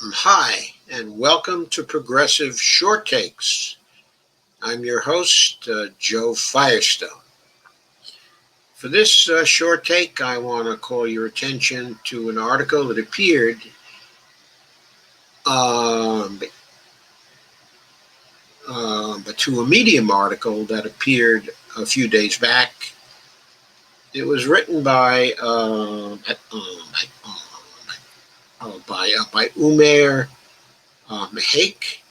Hi, and welcome to Progressive Short Takes. I'm your host, Joe Firestone. For this short take, I want to call your attention to an article that appeared, um, but to a Medium article that appeared a few days back. It was written by Umair Haque,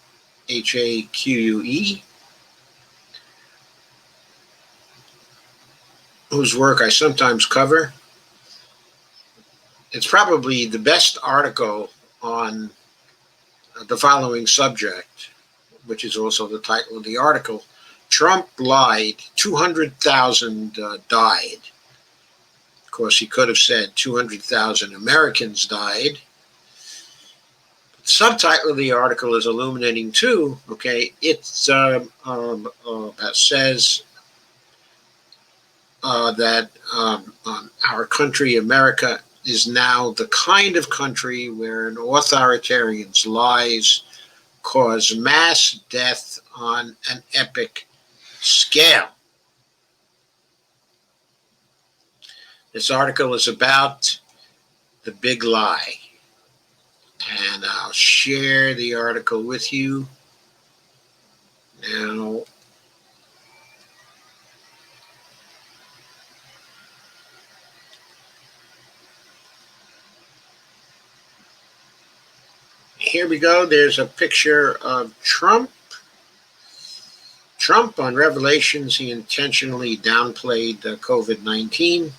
Haque, whose work I sometimes cover. It's probably the best article on the following subject, which is also the title of the article. Trump lied, 200,000 died. Of course, he could have said 200,000 Americans died. The subtitle of the article is illuminating too. Okay, it says that our country, America, is now the kind of country where an authoritarian's lies cause mass death on an epic scale. This article is about the big lie, and I'll share the article with you now. Here we go. There's a picture of Trump. Trump, on revelations, he intentionally downplayed COVID-19.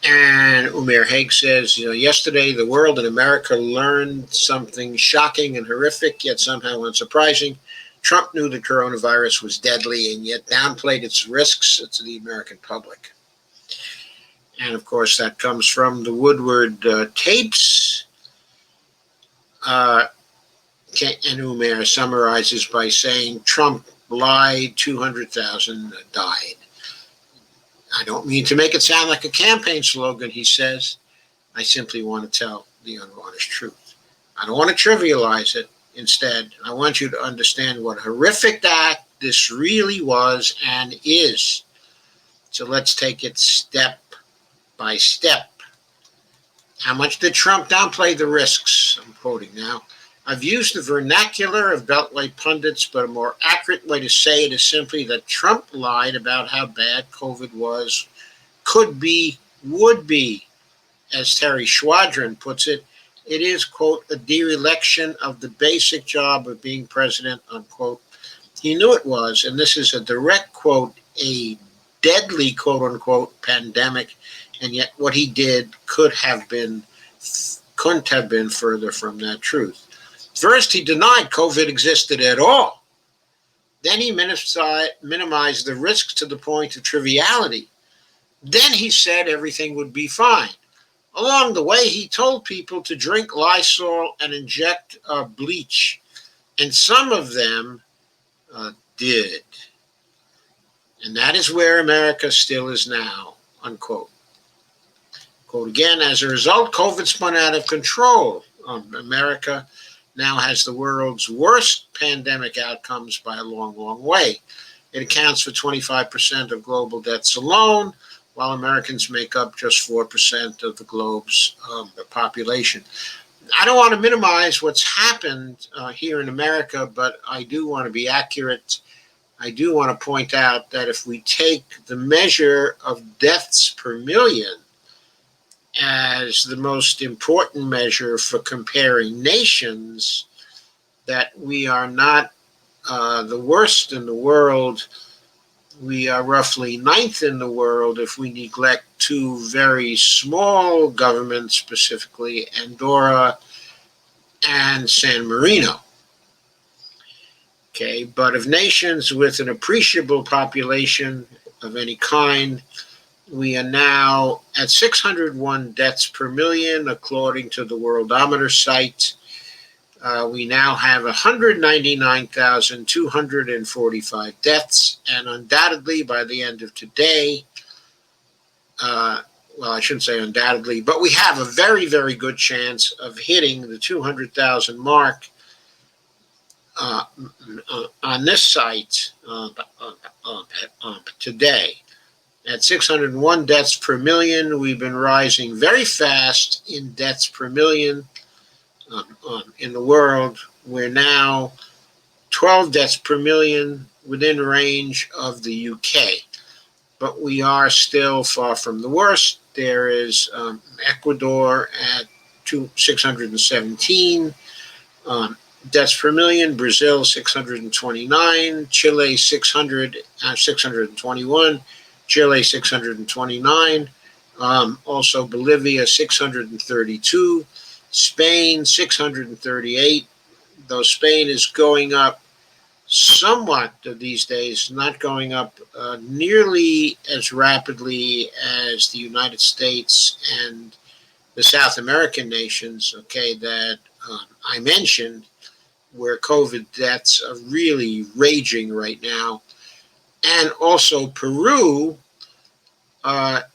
And Umair Haque says, yesterday the world and America learned something shocking and horrific, yet somehow unsurprising. Trump knew the coronavirus was deadly and yet downplayed its risks to the American public. And of course, that comes from the Woodward tapes. And Umair summarizes by saying Trump lied, 200,000 died. I don't mean to make it sound like a campaign slogan, he says. I simply want to tell the unvarnished truth. I don't want to trivialize it. Instead, I want you to understand what a horrific act this really was and is. So let's take it step by step. How much did Trump downplay the risks? I'm quoting now. I've used the vernacular of Beltway pundits, but a more accurate way to say it is simply that Trump lied about how bad COVID was, could be, would be. As Terry Schwadron puts it, it is, quote, a dereliction of the basic job of being president, unquote. He knew it was, and this is a direct quote, a deadly, quote unquote, pandemic, and yet what he did couldn't have been further from that truth. First, he denied COVID existed at all. Then he minimized the risks to the point of triviality. Then he said everything would be fine. Along the way, he told people to drink Lysol and inject bleach, and some of them did. And that is where America still is now, unquote. Quote again, as a result, COVID spun out of control. America now has the world's worst pandemic outcomes by a long, long way. It accounts for 25% of global deaths alone, while Americans make up just 4% of the globe's population. I don't want to minimize what's happened here in America, but I do want to be accurate. I do want to point out that if we take the measure of deaths per million as the most important measure for comparing nations, that we are not the worst in the world. We are roughly ninth in the world if we neglect two very small governments, specifically Andorra and San Marino. Okay, but of nations with an appreciable population of any kind, we are now at 601 deaths per million, according to the Worldometer site. We now have 199,245 deaths, and undoubtedly by the end of today, well, I shouldn't say undoubtedly, but we have a very, very good chance of hitting the 200,000 mark uh, on this site today. At 601 deaths per million, we've been rising very fast in deaths per million in the world. We're now 12 deaths per million within range of the UK. But we are still far from the worst. There is Ecuador at 617 deaths per million, Brazil 629, Chile 621, Chile 629, also Bolivia 632, Spain 638, though Spain is going up somewhat these days, not going up nearly as rapidly as the United States and the South American nations, okay, that I mentioned, where COVID deaths are really raging right now. And also Peru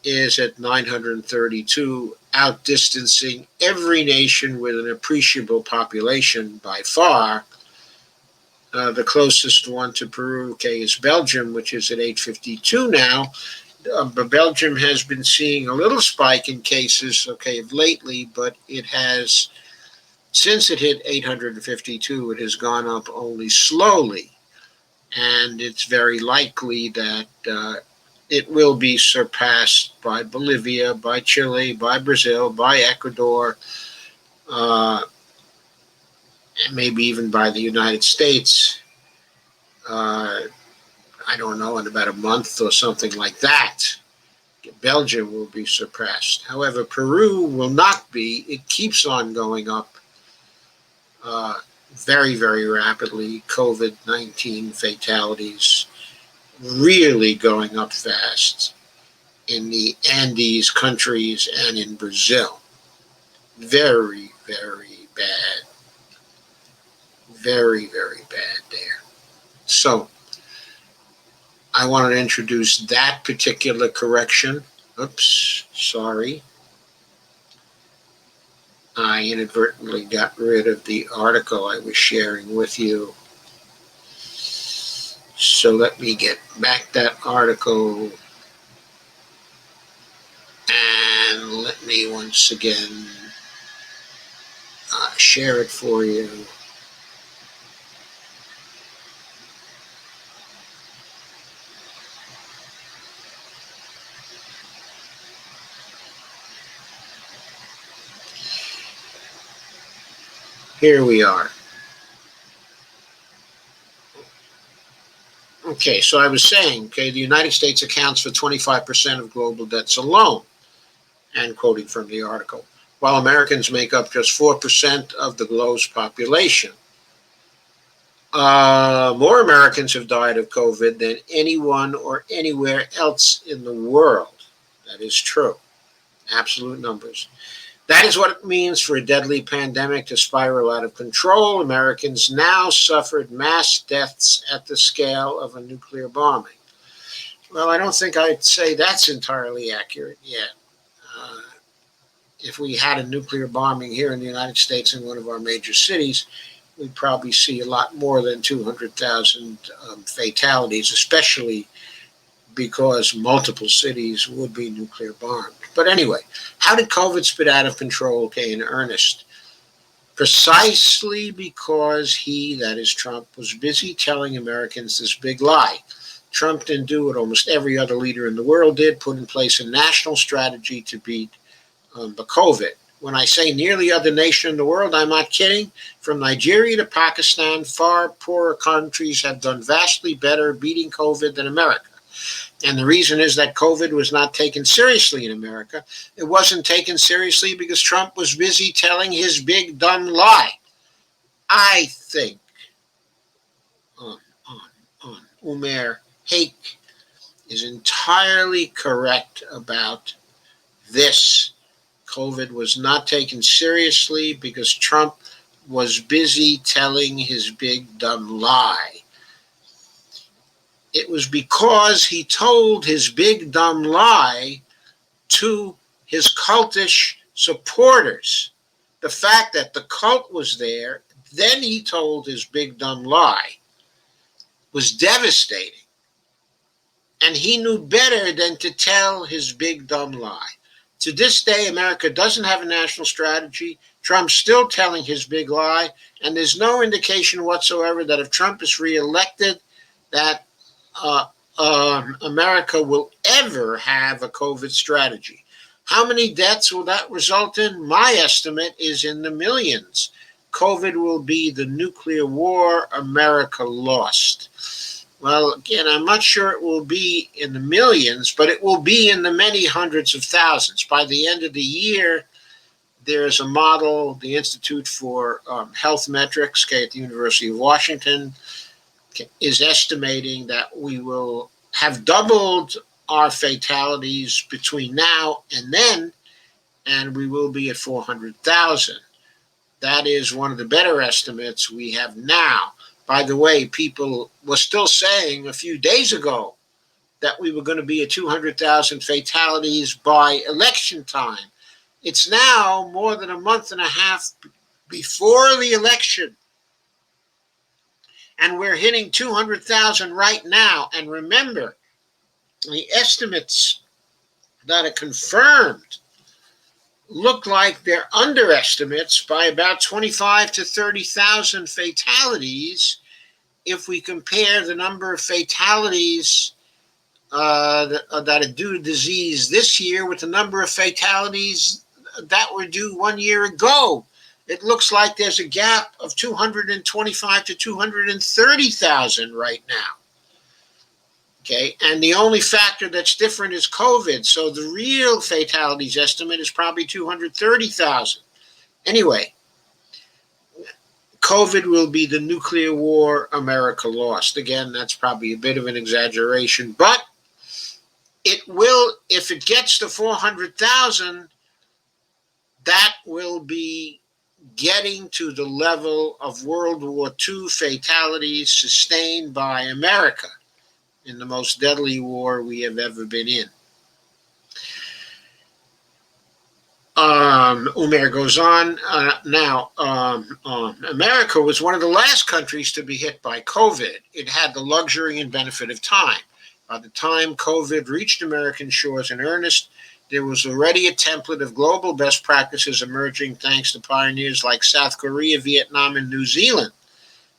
is at 932, outdistancing every nation with an appreciable population by far. The closest one to Peru, okay, is Belgium, which is at 852 now. But Belgium has been seeing a little spike in cases, okay, lately, but it has, since it hit 852, it has gone up only slowly. And it's very likely that it will be surpassed by Bolivia, by Chile, by Brazil, by Ecuador, and maybe even by the United States. I don't know, in about a month or something like that. Belgium will be surpassed. However, Peru will not be. It keeps on going up very, very rapidly. COVID-19 fatalities really going up fast in the Andes countries and in Brazil. Very, very bad. Very, very bad there. So I wanted to introduce that particular correction. Oops, sorry. I inadvertently got rid of the article I was sharing with you. So let me get back that article and let me once again share it for you. Here we are. Okay, so I was saying, okay, the United States accounts for 25% of global deaths alone, and quoting from the article, while Americans make up just 4% of the globe's population. More Americans have died of COVID than anyone or anywhere else in the world. That is true. Absolute numbers. That is what it means for a deadly pandemic to spiral out of control. Americans now suffered mass deaths at the scale of a nuclear bombing. Well, I don't think I'd say that's entirely accurate yet. If we had a nuclear bombing here in the United States in one of our major cities, we'd probably see a lot more than 200,000 fatalities, especially because multiple cities would be nuclear bombed. But anyway, how did COVID spit out of control, okay, in earnest? Precisely because he, that is Trump, was busy telling Americans this big lie. Trump didn't do what almost every other leader in the world did, put in place a national strategy to beat the COVID. When I say nearly other nation in the world, I'm not kidding. From Nigeria to Pakistan, far poorer countries have done vastly better beating COVID than America. And the reason is that COVID was not taken seriously in America. It wasn't taken seriously because Trump was busy telling his big dumb lie. I think Umair Haque is entirely correct about this. COVID was not taken seriously because Trump was busy telling his big dumb lie. It was because he told his big dumb lie to his cultish supporters. The fact that the cult was there, then he told his big dumb lie, was devastating. And he knew better than to tell his big dumb lie. To this day, America doesn't have a national strategy. Trump's still telling his big lie, and there's no indication whatsoever that if Trump is reelected, that America will ever have a COVID strategy. How many deaths will that result in? My estimate is in the millions. COVID will be the nuclear war America lost. Well, again, I'm not sure it will be in the millions, but it will be in the many hundreds of thousands. By the end of the year, there's a model, the Institute for Health Metrics at the University of Washington is estimating that we will have doubled our fatalities between now and then, and we will be at 400,000. That is one of the better estimates we have now. By the way, people were still saying a few days ago that we were going to be at 200,000 fatalities by election time. It's now more than a month and a half before the election, and we're hitting 200,000 right now. And remember, the estimates that are confirmed look like they're underestimates by about 25 to 30,000 fatalities if we compare the number of fatalities that are due to disease this year with the number of fatalities that were due 1 year ago. It looks like there's a gap of 225 to 230,000 right now. Okay, and the only factor that's different is COVID. So the real fatalities estimate is probably 230,000. Anyway, COVID will be the nuclear war America lost. Again, that's probably a bit of an exaggeration, but it will, if it gets to 400,000, that will be getting to the level of World War II fatalities sustained by America in the most deadly war we have ever been in. Umair goes on. America was one of the last countries to be hit by COVID. It had the luxury and benefit of time. By the time COVID reached American shores in earnest, there was already a template of global best practices emerging thanks to pioneers like South Korea, Vietnam, and New Zealand.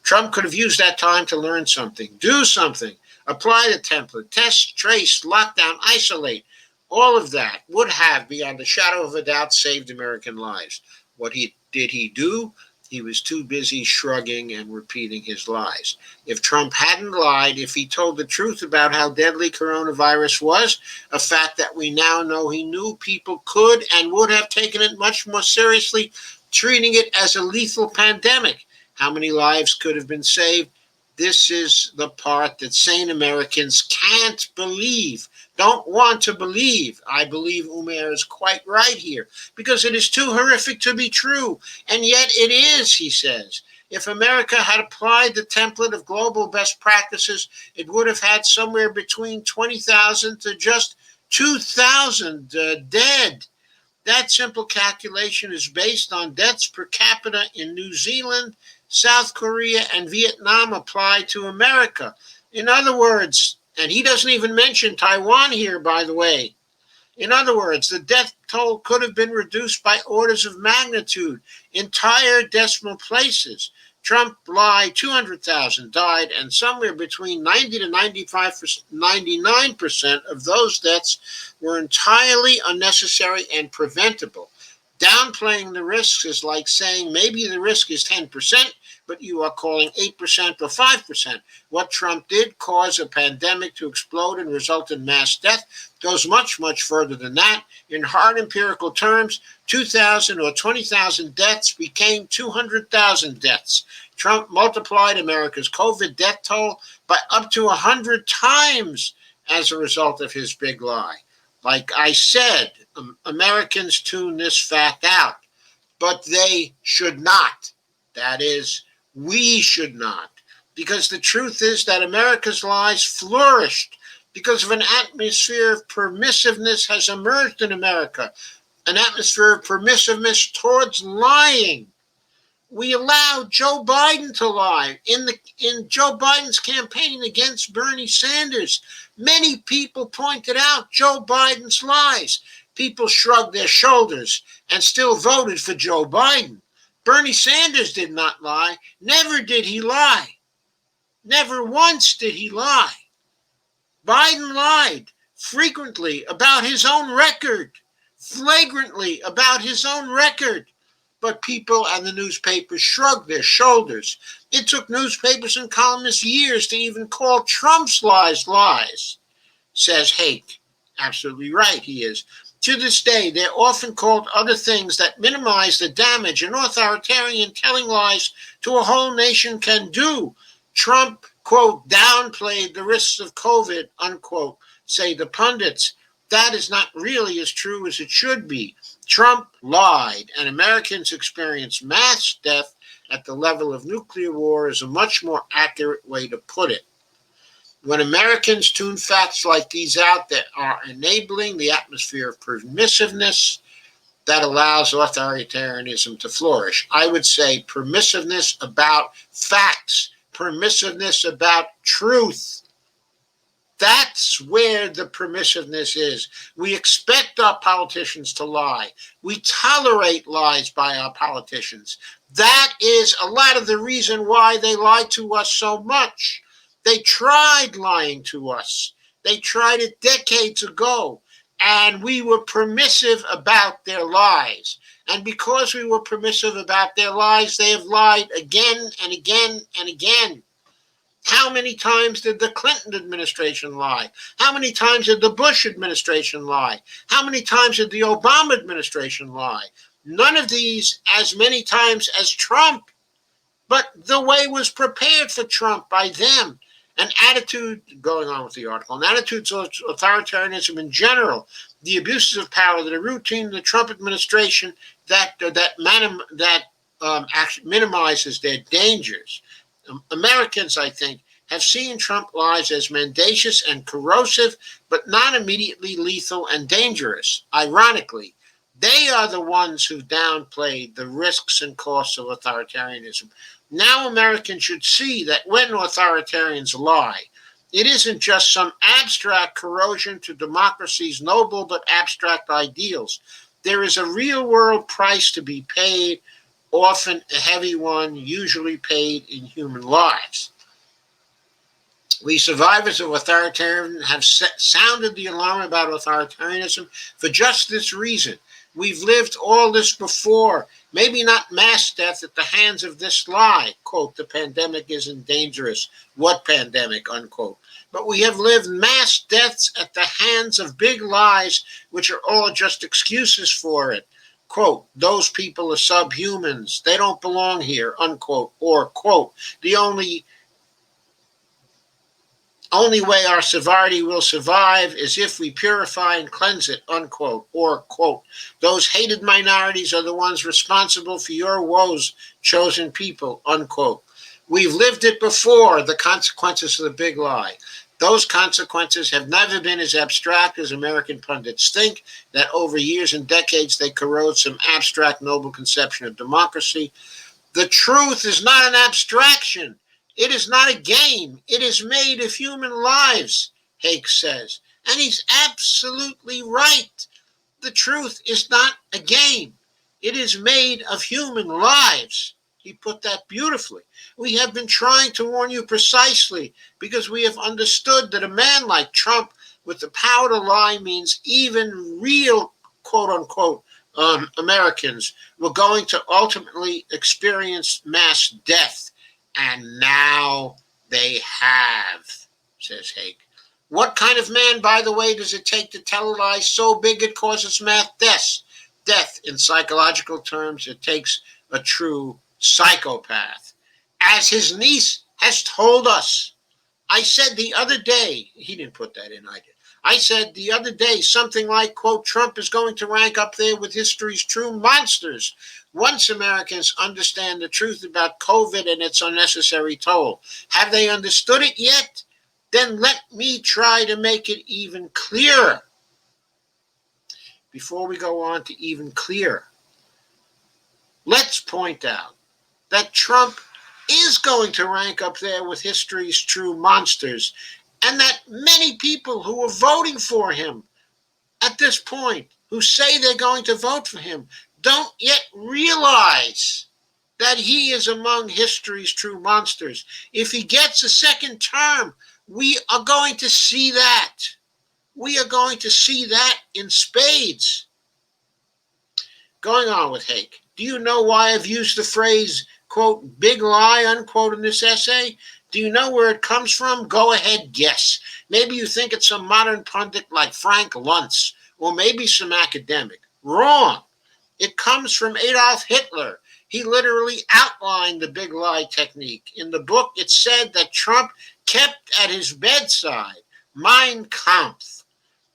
Trump could have used that time to learn something, do something, apply the template, test, trace, lockdown, isolate. All of that would have, beyond a shadow of a doubt, saved American lives. What did he do? He was too busy shrugging and repeating his lies. If Trump hadn't lied, if he told the truth about how deadly coronavirus was, a fact that we now know he knew, people could and would have taken it much more seriously, treating it as a lethal pandemic. How many lives could have been saved? This is the part that sane Americans can't believe, don't want to believe. I believe Umair is quite right here, because it is too horrific to be true. And yet it is, he says. If America had applied the template of global best practices, it would have had somewhere between 20,000 to just 2,000 dead. That simple calculation is based on deaths per capita in New Zealand, South Korea, and Vietnam applied to America. In other words, and he doesn't even mention Taiwan here, by the way. In other words, the death toll could have been reduced by orders of magnitude, entire decimal places. Trump lied, 200,000 died, and somewhere between 90 to 99% of those deaths were entirely unnecessary and preventable. Downplaying the risks is like saying maybe the risk is 10%, but you are calling 8% or 5%. What Trump did cause a pandemic to explode and result in mass death goes much, much further than that. In hard empirical terms, 2,000 or 20,000 deaths became 200,000 deaths. Trump multiplied America's COVID death toll by up to 100 times as a result of his big lie. Like I said, Americans tune this fact out, but they should not. That is, we should not. Because the truth is that America's lies flourished because of an atmosphere of permissiveness has emerged in America. an atmosphere of permissiveness towards lying. We allowed Joe Biden to lie. In Joe Biden's campaign against Bernie Sanders, many people pointed out Joe Biden's lies. People shrugged their shoulders and still voted for Joe Biden. Bernie Sanders did not lie. Never did he lie. Never once did he lie. Biden lied frequently about his own record, flagrantly about his own record. But people and the newspapers shrugged their shoulders. It took newspapers and columnists years to even call Trump's lies lies, says Haque. Absolutely right, he is. To this day, they're often called other things that minimize the damage an authoritarian telling lies to a whole nation can do. Trump, quote, downplayed the risks of COVID, unquote, say the pundits. That is not really as true as it should be. Trump lied, and Americans experienced mass death at the level of nuclear war is a much more accurate way to put it. When Americans tune facts like these out that are enabling the atmosphere of permissiveness that allows authoritarianism to flourish. I would say permissiveness about facts, permissiveness about truth. That's where the permissiveness is. We expect our politicians to lie. We tolerate lies by our politicians. That is a lot of the reason why they lie to us so much. They tried lying to us. They tried it decades ago, and we were permissive about their lies. And because we were permissive about their lies, they have lied again and again and again. How many times did the Clinton administration lie? How many times did the Bush administration lie? How many times did the Obama administration lie? None of these as many times as Trump. But the way was prepared for Trump by them. An attitude, going on with the article, an attitude towards authoritarianism in general, the abuses of power that are routine in the Trump administration that actually minimizes their dangers. Americans, I think, have seen Trump lies as mendacious and corrosive, but not immediately lethal and dangerous. Ironically, they are the ones who downplayed the risks and costs of authoritarianism. Now Americans should see that when authoritarians lie, it isn't just some abstract corrosion to democracy's noble but abstract ideals. There is a real-world price to be paid, often a heavy one, usually paid in human lives. We survivors of authoritarianism have sounded the alarm about authoritarianism for just this reason. We've lived all this before, maybe not mass death at the hands of this lie, quote, the pandemic isn't dangerous, what pandemic, unquote. But we have lived mass deaths at the hands of big lies, which are all just excuses for it. Quote, those people are subhumans, they don't belong here, unquote, or, quote, the only way our society will survive is if we purify and cleanse it, unquote, or, quote, those hated minorities are the ones responsible for your woes, chosen people, unquote. We've lived it before, the consequences of the big lie. Those consequences have never been as abstract as American pundits think, that over years and decades they corrode some abstract noble conception of democracy. The truth is not an abstraction. It is not a game. It is made of human lives, Haque says. And he's absolutely right. The truth is not a game. It is made of human lives. He put that beautifully. We have been trying to warn you precisely because we have understood that a man like Trump with the power to lie means even real, quote unquote, Americans were going to ultimately experience mass death. And now they have, says Haque. What kind of man, by the way, does it take to tell a lie so big it causes mass death? Death, in psychological terms, it takes a true psychopath. As his niece has told us, I said the other day, he didn't put that in, I did. I said the other day something like, quote, Trump is going to rank up there with history's true monsters. Once Americans understand the truth about COVID and its unnecessary toll, have they understood it yet? Then let me try to make it even clearer. before we go on to even clearer, let's point out that Trump is going to rank up there with history's true monsters, and that many people who are voting for him at this point, who say they're going to vote for him, don't yet realize that he is among history's true monsters. If he gets a second term, we are going to see that. We are going to see that in spades. Going on with Haque. Do you know why I've used the phrase, quote, big lie, unquote, in this essay? Do you know where it comes from? Go ahead, guess. Maybe you think it's some modern pundit like Frank Luntz, or maybe some academic. Wrong. It comes from Adolf Hitler. He literally outlined the big lie technique. In the book, it said that Trump kept at his bedside Mein Kampf.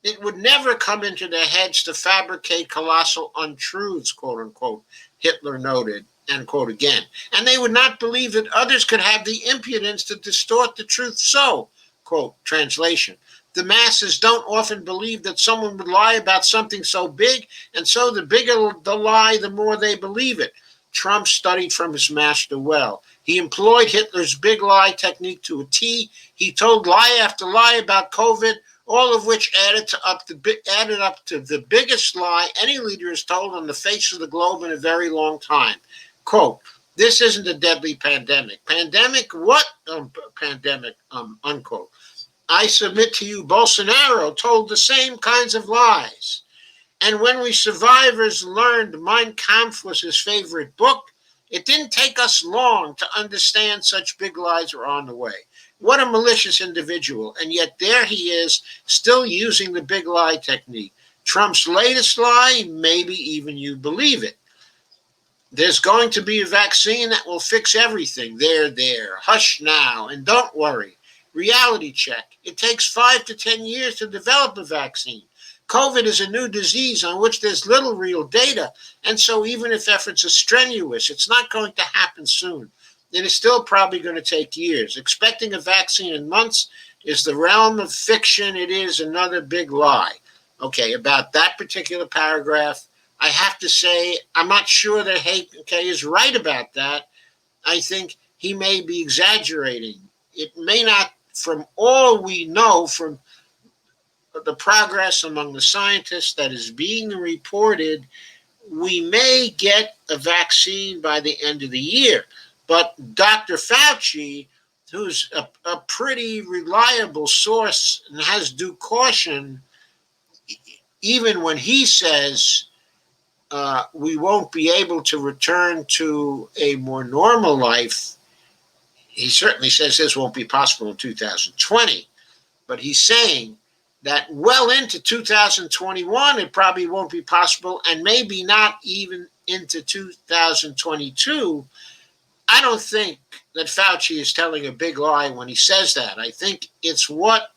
It would never come into their heads to fabricate colossal untruths, quote unquote, Hitler noted, and quote again. And they would not believe that others could have the impudence to distort the truth so, quote, translation. The masses don't often believe that someone would lie about something so big, and so the bigger the lie, the more they believe it. Trump studied from his master well. He employed Hitler's big lie technique to a T. He told lie after lie about COVID, all of which added up to the biggest lie any leader has told on the face of the globe in a very long time. Quote, this isn't a deadly pandemic. Pandemic what? Pandemic, unquote. I submit to you, Bolsonaro told the same kinds of lies. And when we survivors learned Mein Kampf was his favorite book, it didn't take us long to understand such big lies were on the way. What a malicious individual. And yet there he is, still using the big lie technique. Trump's latest lie, maybe even you believe it. There's going to be a vaccine that will fix everything. There. Hush now, and don't worry. Reality check. It takes 5 to 10 years to develop a vaccine. COVID is a new disease on which there's little real data, and so even if efforts are strenuous, it's not going to happen soon. It is still probably going to take years. Expecting a vaccine in months is the realm of fiction. It is another big lie. Okay, about that particular paragraph, I have to say I'm not sure that Haque is right about that. I think he may be exaggerating. It may not, from all we know, from the progress among the scientists that is being reported, we may get a vaccine by the end of the year. But Dr. Fauci, who's a pretty reliable source and has due caution, even when he says we won't be able to return to a more normal life, he certainly says this won't be possible in 2020. But he's saying that well into 2021, it probably won't be possible, and maybe not even into 2022. I don't think that Fauci is telling a big lie when he says that. I think it's what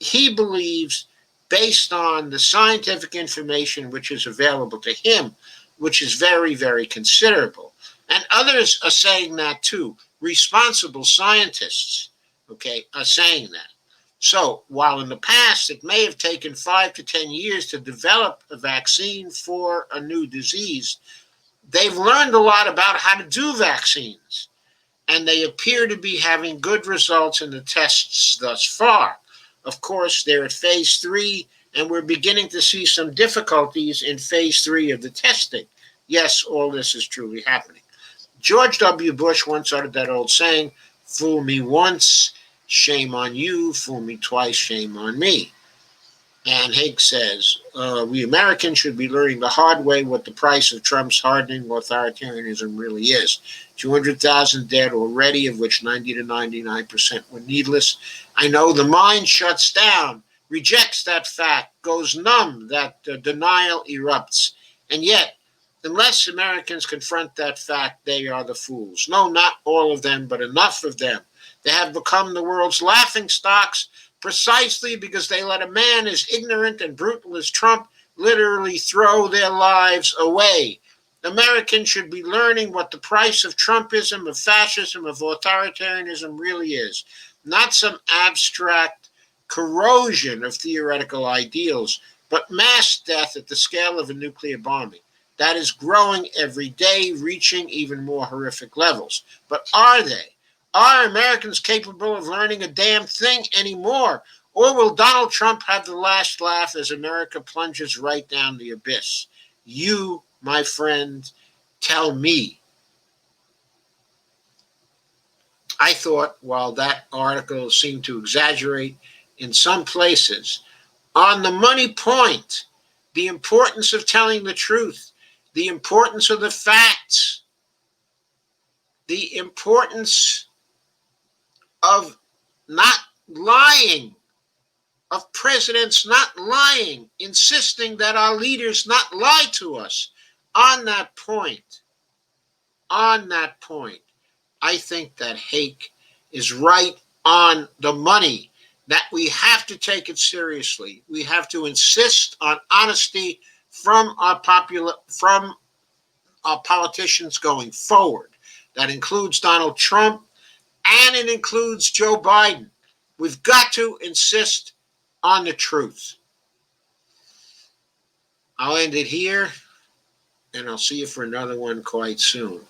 he believes based on the scientific information which is available to him, which is very, very considerable. And others are saying that too. Responsible scientists, are saying that. So while in the past it may have taken 5 to 10 years to develop a vaccine for a new disease, they've learned a lot about how to do vaccines, and they appear to be having good results in the tests thus far. Of course, they're at phase 3, and we're beginning to see some difficulties in phase 3 of the testing. Yes, all this is truly happening. George W. Bush once uttered that old saying, fool me once, shame on you, fool me twice, shame on me. And Haque says, we Americans should be learning the hard way what the price of Trump's hardening authoritarianism really is. 200,000 dead already, of which 90 to 99% were needless. I know the mind shuts down, rejects that fact, goes numb, that denial erupts. And yet, unless Americans confront that fact, they are the fools. No, not all of them, but enough of them. They have become the world's laughingstocks precisely because they let a man as ignorant and brutal as Trump literally throw their lives away. Americans should be learning what the price of Trumpism, of fascism, of authoritarianism really is. Not some abstract corrosion of theoretical ideals, but mass death at the scale of a nuclear bombing. That is growing every day, reaching even more horrific levels. But are they? Are Americans capable of learning a damn thing anymore? Or will Donald Trump have the last laugh as America plunges right down the abyss? You, my friend, tell me. I thought, while that article seemed to exaggerate in some places, on the money point, the importance of telling the truth, the importance of the facts, the importance of not lying, of presidents not lying, insisting that our leaders not lie to us. On that point, on that point, I think that Haque is right on the money, that we have to take it seriously. We have to insist on honesty from our politicians going forward. That includes Donald Trump and it includes Joe Biden. We've got to insist on the truth. I'll end it here and I'll see you for another one quite soon.